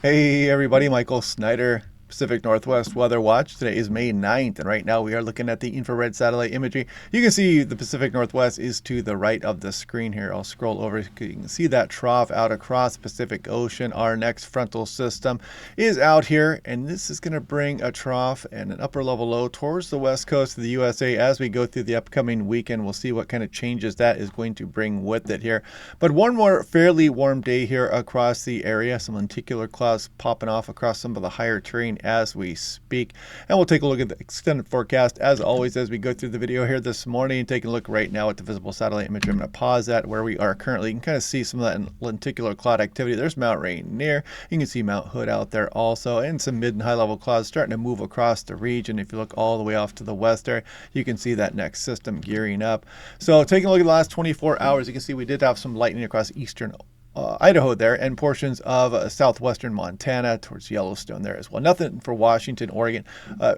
Hey everybody, Michael Snyder, Pacific Northwest Weather Watch. Today is May 9th, and right now we are looking at the infrared satellite imagery. You can see the Pacific Northwest is to the right of the screen here. I'll scroll over. You can see that trough out across the Pacific Ocean. Our next frontal system is out here, and this is going to bring a trough and an upper level low towards the west coast of the USA as we go through the upcoming weekend. We'll see what kind of changes that is going to bring with it here. But one more fairly warm day here across the area. Some lenticular clouds popping off across some of the higher terrain as we speak. And we'll take a look at the extended forecast as always as we go through the video here this morning. Taking a look right now at the visible satellite imagery. I'm going to pause that where we are currently. You can kind of see some of that lenticular cloud activity. There's Mount Rainier. You can see Mount Hood out there also, and some mid and high level clouds starting to move across the region. If you look all the way off to the west there, you can see that next system gearing up. So taking a look at the last 24 hours, you can see we did have some lightning across eastern Idaho there, and portions of southwestern Montana towards Yellowstone there as well. Nothing for Washington, Oregon.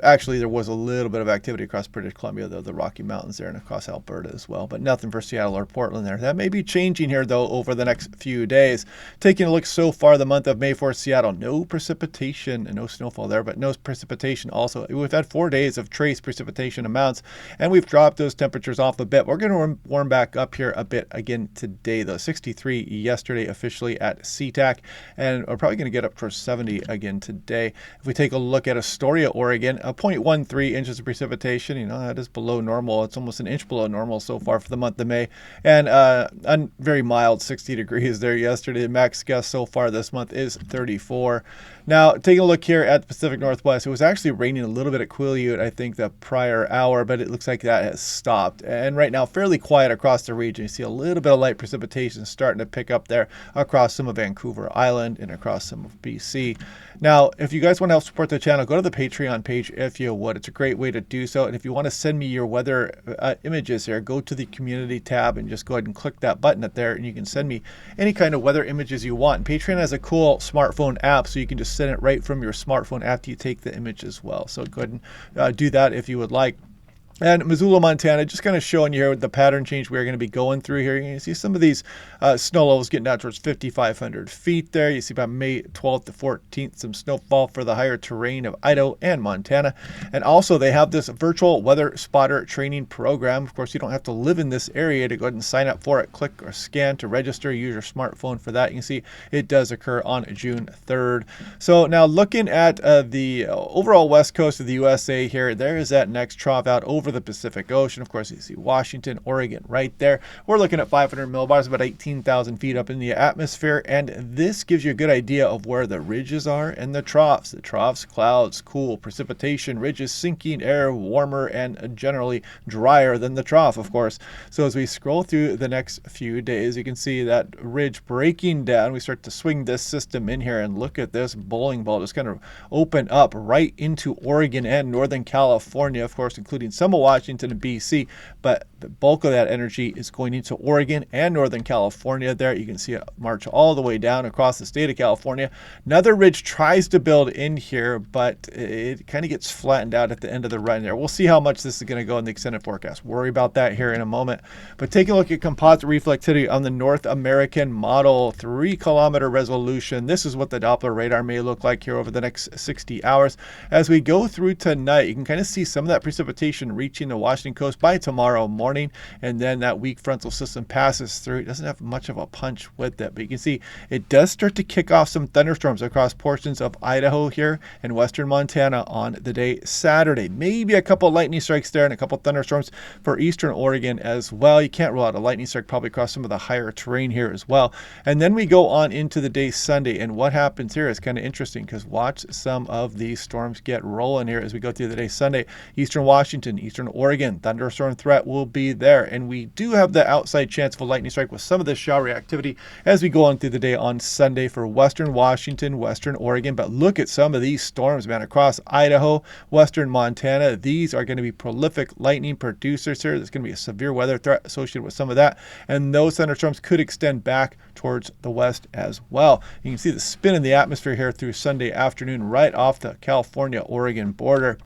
Actually, there was a little bit of activity across British Columbia, though, the Rocky Mountains there, and across Alberta as well. But nothing for Seattle or Portland there. That may be changing here, though, over the next few days. Taking a look so far, the month of May for Seattle, no precipitation and no snowfall there, but no precipitation also. We've had 4 days of trace precipitation amounts, and we've dropped those temperatures off a bit. We're going to warm back up here a bit again today, though. 63 yesterday officially at SeaTac, and we're probably going to get up towards 70 again today. If we take a look at Astoria, Oregon, 0.13 inches of precipitation, that is below normal. It's almost an inch below normal so far for the month of May, and very mild 60 degrees there yesterday. The max gust so far this month is 34. Now, taking a look here at the Pacific Northwest, it was actually raining a little bit at Quileute, I think, the prior hour, but it looks like that has stopped. And right now, fairly quiet across the region. You see a little bit of light precipitation starting to pick up there across some of Vancouver Island and across some of BC. Now, if you guys want to help support the channel, go to the Patreon page if you would. It's a great way to do so. And if you want to send me your weather images here, go to the community tab and just go ahead and click that button up there, and you can send me any kind of weather images you want. And Patreon has a cool smartphone app, so you can just send it right from your smartphone after you take the image as well. So go ahead and do that if you would like. And Missoula, Montana, just kind of showing you here the pattern change we're going to be going through here. You can see some of these snow levels getting out towards 5,500 feet there. You see by May 12th to 14th, some snowfall for the higher terrain of Idaho and Montana. And also they have this virtual weather spotter training program. Of course, you don't have to live in this area to go ahead and sign up for it. Click or scan to register. Use your smartphone for that. You can see it does occur on June 3rd. So now looking at the overall west coast of the USA here, there is that next trough out over the Pacific Ocean. Of course, you see Washington, Oregon right there. We're looking at 500 millibars, about 18,000 feet up in the atmosphere, and this gives you a good idea of where the ridges are and the troughs. The troughs, clouds, cool, precipitation, ridges, sinking air, warmer and generally drier than the trough, of course. So as we scroll through the next few days, you can see that ridge breaking down. We start to swing this system in here, and look at this bowling ball just kind of open up right into Oregon and Northern California, of course, including some of Washington and BC, but the bulk of that energy is going into Oregon and Northern California there. You can see it march all the way down across the state of California. Another ridge tries to build in here, but it kind of gets flattened out at the end of the run there. We'll see how much this is going to go in the extended forecast. Worry about that here in a moment. But take a look at composite reflectivity on the North American model, 3-kilometer resolution. This is what the Doppler radar may look like here over the next 60 hours. As we go through tonight, you can kind of see some of that precipitation reaching the Washington coast by tomorrow morning, and then that weak frontal system passes through. It doesn't have much of a punch with it, but you can see it does start to kick off some thunderstorms across portions of Idaho here and western Montana on the day Saturday. Maybe a couple lightning strikes there and a couple thunderstorms for eastern Oregon as well. You can't rule out a lightning strike probably across some of the higher terrain here as well. And then we go on into the day Sunday, and what happens here is kind of interesting, because watch some of these storms get rolling here as we go through the day Sunday. Eastern Washington, eastern Oregon, thunderstorm threat will be there, and we do have the outside chance of a lightning strike with some of this showery activity as we go on through the day on Sunday for western Washington, western Oregon. But look at some of these storms, man, across Idaho, western Montana. These are going to be prolific lightning producers here. There's going to be a severe weather threat associated with some of that, and those thunderstorms could extend back towards the west as well. You can see the spin in the atmosphere here through Sunday afternoon right off the California-Oregon border.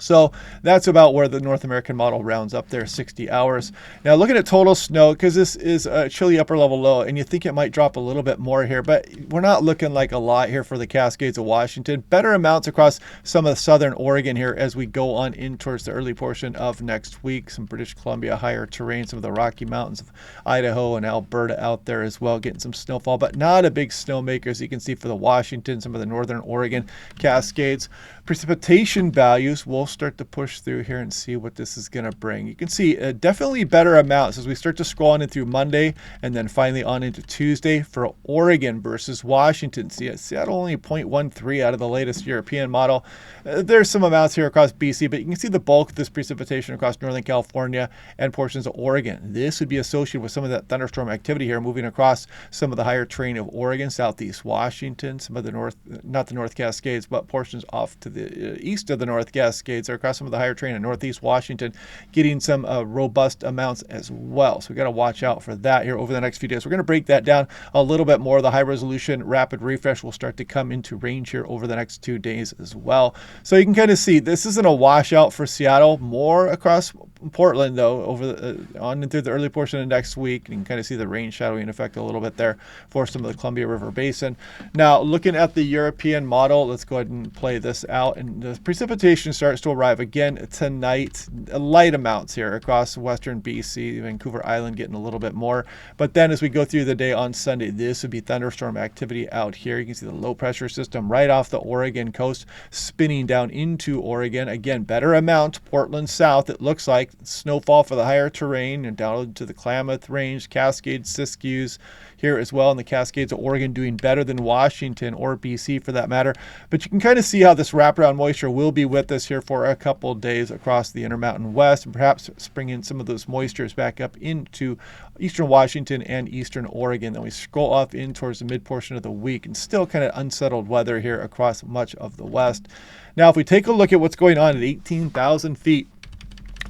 So that's about where the North American model rounds up there, 60 hours. Now looking at total snow, because this is a chilly upper level low, and you think it might drop a little bit more here, but we're not looking like a lot here for the Cascades of Washington. Better amounts across some of the southern Oregon here as we go on in towards the early portion of next week. Some British Columbia higher terrain, some of the Rocky Mountains of Idaho and Alberta out there as well, getting some snowfall, but not a big snowmaker as you can see for the Washington, some of the northern Oregon Cascades. Precipitation values will start to push through here and see what this is going to bring. You can see definitely better amounts as we start to scroll on in through Monday and then finally on into Tuesday for Oregon versus Washington. See, Seattle only 0.13 out of the latest European model. There's some amounts here across BC, but you can see the bulk of this precipitation across Northern California and portions of Oregon. This would be associated with some of that thunderstorm activity here moving across some of the higher terrain of Oregon, southeast Washington, some of the north, not the North Cascades, but portions off to the east of the North Cascades or across some of the higher terrain in northeast Washington, getting some robust amounts as well. So we got to watch out for that here over the next few days. We're going to break that down a little bit more. The high resolution rapid refresh will start to come into range here over the next 2 days as well. So you can kind of see this isn't a washout for Seattle, more across Portland though over on and through the early portion of next week. You can kind of see the rain shadowing effect a little bit there for some of the Columbia River Basin. Now looking at the European model, let's go ahead and play this out, and the precipitation starts to arrive again tonight. Light amounts here across western BC, Vancouver Island getting a little bit more, but then as we go through the day on Sunday, this would be thunderstorm activity out here. You can see the low pressure system right off the Oregon coast spinning down into Oregon. Again, better amount Portland south, it looks like. Snowfall for the higher terrain and down to the Klamath Range, Cascades, Siskiyous here as well, and the Cascades of Oregon doing better than Washington or BC for that matter. But you can kind of see how this wraparound moisture will be with us here for a couple of days across the Intermountain West, and perhaps bringing some of those moistures back up into eastern Washington and eastern Oregon. Then we scroll off in towards the mid portion of the week, and still kind of unsettled weather here across much of the West. Now, if we take a look at what's going on at 18,000 feet,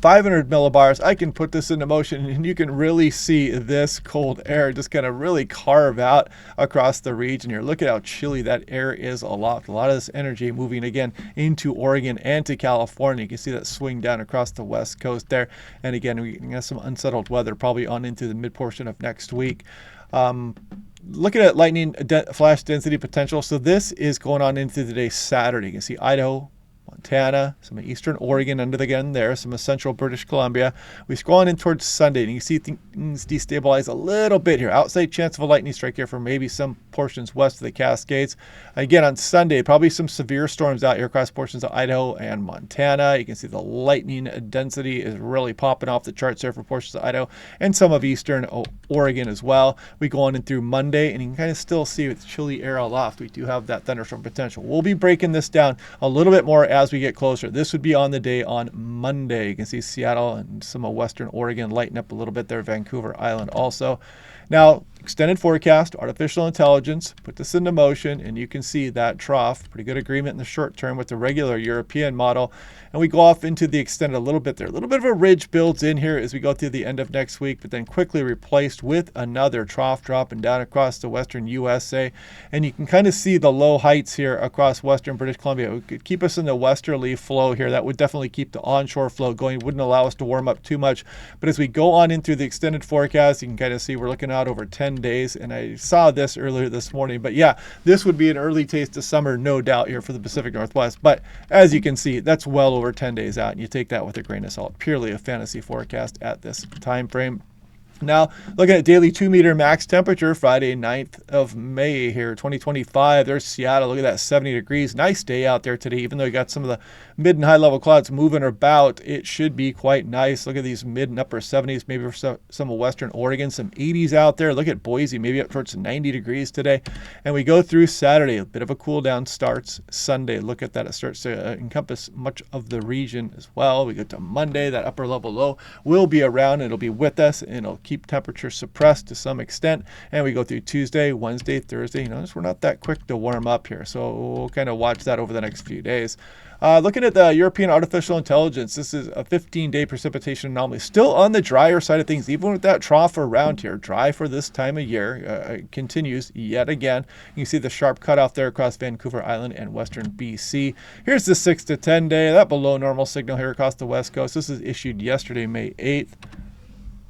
500 millibars, I can put this into motion and you can really see this cold air just kind of really carve out across the region here. Look at how chilly that air is aloft. A lot of this energy moving again into Oregon and to California. You can see that swing down across the west coast there. And again, we have some unsettled weather probably on into the mid portion of next week. Looking at lightning flash density potential. So this is going on into the day Saturday. You can see Idaho, Montana, some of eastern Oregon under the gun there, some of central British Columbia. We scroll on in towards Sunday, and you can see things destabilize a little bit here. Outside chance of a lightning strike here for maybe some portions west of the Cascades. Again, on Sunday, probably some severe storms out here across portions of Idaho and Montana. You can see the lightning density is really popping off the charts there for portions of Idaho and some of eastern Oregon as well. We go on in through Monday, and you can kind of still see with chilly air aloft, we do have that thunderstorm potential. We'll be breaking this down a little bit more as we get closer. This would be on the day on Monday. You can see Seattle and some of western Oregon lighten up a little bit there, Vancouver Island also. Now, extended forecast, artificial intelligence, put this into motion, and you can see that trough, pretty good agreement in the short term with the regular European model. And we go off into the extended a little bit there. A little bit of a ridge builds in here as we go through the end of next week, but then quickly replaced with another trough dropping down across the western USA. And you can kind of see the low heights here across western British Columbia. It could keep us in the westerly flow here. That would definitely keep the onshore flow going. It wouldn't allow us to warm up too much. But as we go on in through the extended forecast, you can kind of see we're looking out over 10 days. And I saw this earlier this morning. But yeah, this would be an early taste of summer, no doubt, here for the Pacific Northwest. But as you can see, that's well over 10 days out, and you take that with a grain of salt. Purely a fantasy forecast at this time frame. Now, looking at daily 2-meter max temperature, Friday, 9th of May here, 2025. There's Seattle. Look at that, 70 degrees. Nice day out there today, even though you got some of the mid and high level clouds moving about. It should be quite nice. Look at these mid and upper 70s, maybe for some of western Oregon, some 80s out there. Look at Boise, maybe up towards 90 degrees today. And we go through Saturday, a bit of a cool down starts. Sunday, look at that. It starts to encompass much of the region as well. We go to Monday, that upper level low will be around. It'll be with us, and it'll keep temperatures suppressed to some extent. And we go through Tuesday, Wednesday, Thursday. Notice we're not that quick to warm up here. So we'll kind of watch that over the next few days. Looking at the European artificial intelligence, this is a 15-day precipitation anomaly. Still on the drier side of things, even with that trough around here. Dry for this time of year. Continues yet again. You can see the sharp cutoff there across Vancouver Island and western BC. Here's the 6 to 10 day. That below normal signal here across the west coast. This is issued yesterday, May 8th.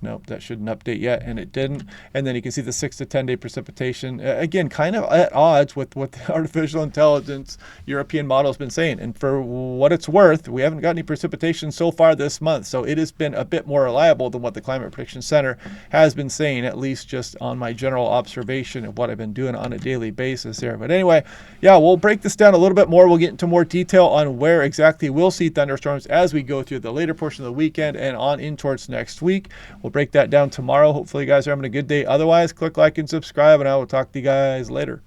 Nope, that shouldn't update yet, and it didn't. And then you can see the 6 to 10 day precipitation. Again, kind of at odds with what the artificial intelligence European model has been saying. And for what it's worth, we haven't got any precipitation so far this month. So it has been a bit more reliable than what the Climate Prediction Center has been saying, at least just on my general observation of what I've been doing on a daily basis here. But anyway, yeah, we'll break this down a little bit more. We'll get into more detail on where exactly we'll see thunderstorms as we go through the later portion of the weekend and on in towards next week. We'll break that down tomorrow. Hopefully you guys are having a good day. Otherwise, click like and subscribe, and I will talk to you guys later.